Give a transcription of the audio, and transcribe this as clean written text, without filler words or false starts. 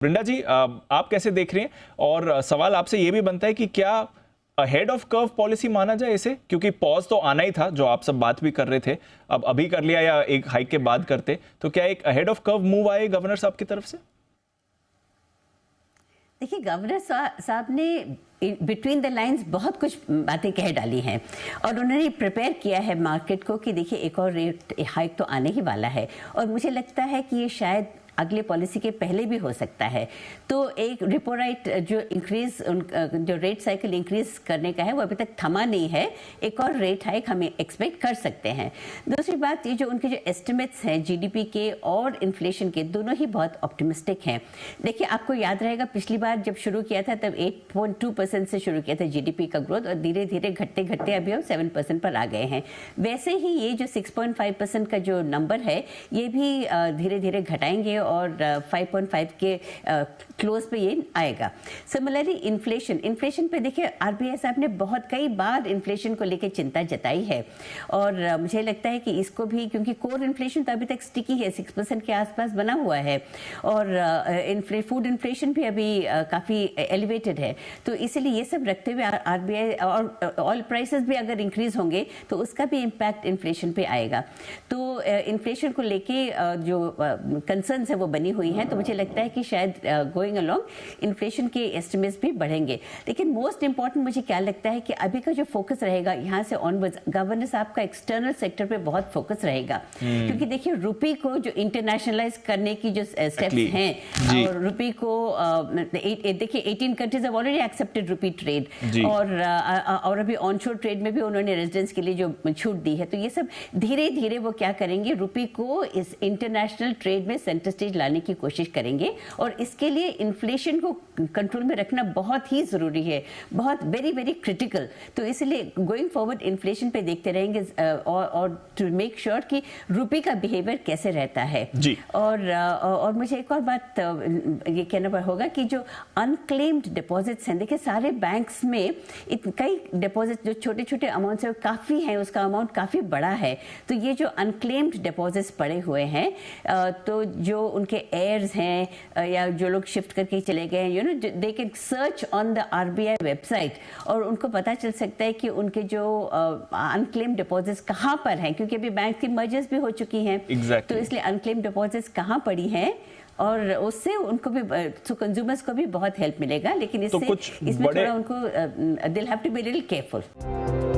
वृंदा जी, आप कैसे देख रहे हैं? और सवाल आपसे ये भी बनता है कि क्या अहेड ऑफ कर्व पॉलिसी माना जाए इसे, क्योंकि पॉज तो आना ही था जो आप सब बात भी कर रहे थे, अब अभी कर लिया या एक हाइक के बाद करते, तो क्या एक अहेड ऑफ कर्व मूव आए गवर्नर साहब की तरफ से? देखिए, गवर्नर साहब ने बिटवीन द लाइंस बहुत कुछ बातें कह डाली हैं और उन्होंने प्रिपेयर किया है मार्केट को कि देखिए एक और रेट हाइक तो आने ही वाला है और मुझे लगता है कि ये शायद अगले पॉलिसी के पहले भी हो सकता है। तो एक रिपो रेट जो इंक्रीज जो रेट साइकिल इंक्रीज करने का है वो अभी तक थमा नहीं है, एक और रेट हाइक हमें एक्सपेक्ट कर सकते हैं। दूसरी बात, ये जो उनके जो एस्टिमेट्स हैं जीडीपी के और इन्फ्लेशन के, दोनों ही बहुत ऑप्टिमिस्टिक हैं। देखिए, आपको याद रहेगा पिछली बार जब शुरू किया था तब 8.2% से शुरू किया था जीडीपी का ग्रोथ और धीरे धीरे घटते घटते अभी हम 7% पर आ गए हैं। वैसे ही ये जो 6.5% का जो नंबर है ये भी धीरे धीरे घटाएंगे और 5.5 के क्लोज पे ये आएगा। सिमिलरली इन्फ्लेशन पे देखिए आरबीआई साहब ने बहुत कई बार इन्फ्लेशन को लेकर चिंता जताई है और मुझे लगता है कि इसको भी, क्योंकि कोर इन्फ्लेशन तो अभी तक स्टिकी है, 6% के आसपास बना हुआ है और फूड इन्फ्लेशन भी अभी काफ़ी एलिवेटेड है, तो इसीलिए ये सब रखते हुए आरबीआई और ऑयल प्राइसेस भी अगर इंक्रीज होंगे तो उसका भी इम्पैक्ट इन्फ्लेशन पे आएगा। तो इन्फ्लेशन को लेके जो कंसर्न्स है वो बनी हुई हैं, तो मुझे लगता है कि शायद गोइंग अलोंग इन्फ्लेशन के एस्टिमेट्स भी बढ़ेंगे। लेकिन मोस्ट इंपॉर्टेंट मुझे क्या लगता है कि अभी का जो फोकस रहेगा यहाँ से ऑनवर्ड्स, गवर्नर साहब का एक्सटर्नल सेक्टर पे बहुत फोकस रहेगा, क्योंकि देखिए रुपी को जो इंटरनेशनलाइज करने की जो स्टेप्स हैं और रुपी को देखिए 18 countries have already accepted rupee trade और अभी ऑनशोर ट्रेड में भी उन्होंने रेजिडेंट्स के लिए जो छूट दी है, तो ये सब धीरे धीरे वो क्या करेंगे, रुपी को इस इंटरनेशनल ट्रेड में सेंटर स्टेज लाने की कोशिश करेंगे और इसके लिए इन्फ्लेशन को कंट्रोल में रखना बहुत ही जरूरी है, बहुत वेरी वेरी क्रिटिकल। तो इसलिए गोइंग फॉरवर्ड इन्फ्लेशन पे देखते रहेंगे और टू मेक श्योर कि रुपी का बिहेवियर कैसे रहता है जी। और मुझे एक और बात ये कहना होगा कि जो अनक्लेम्ड डिपॉजिट्स हैं, देखिए सारे बैंक्स में कई डिपॉजिट जो छोटे छोटे अमाउंट्स है काफ़ी हैं, उसका अमाउंट काफ़ी बड़ा है, तो ये जो अनक्लेम्ड डिपॉजिट्स पड़े हुए हैं तो जो उनके एयर्स हैं या जो लोग शिफ्ट करके चले गए हैं, you know, they can search on the RBI website और उनको पता चल सकता है कि उनके जो अनक्लेम्ड डिपॉजिट्स कहाँ पर हैं, क्योंकि अभी बैंक की मर्जर्स भी हो चुकी हैं तो इसलिए अनक्लेम्ड डिपॉजिट्स कहाँ पड़ी हैं और उससे उनको भी तो कंज्यूमर्स को भी बहुत हेल्प मिलेगा। लेकिन इससे इसमें थोड़ा उनको they'll have to be little careful.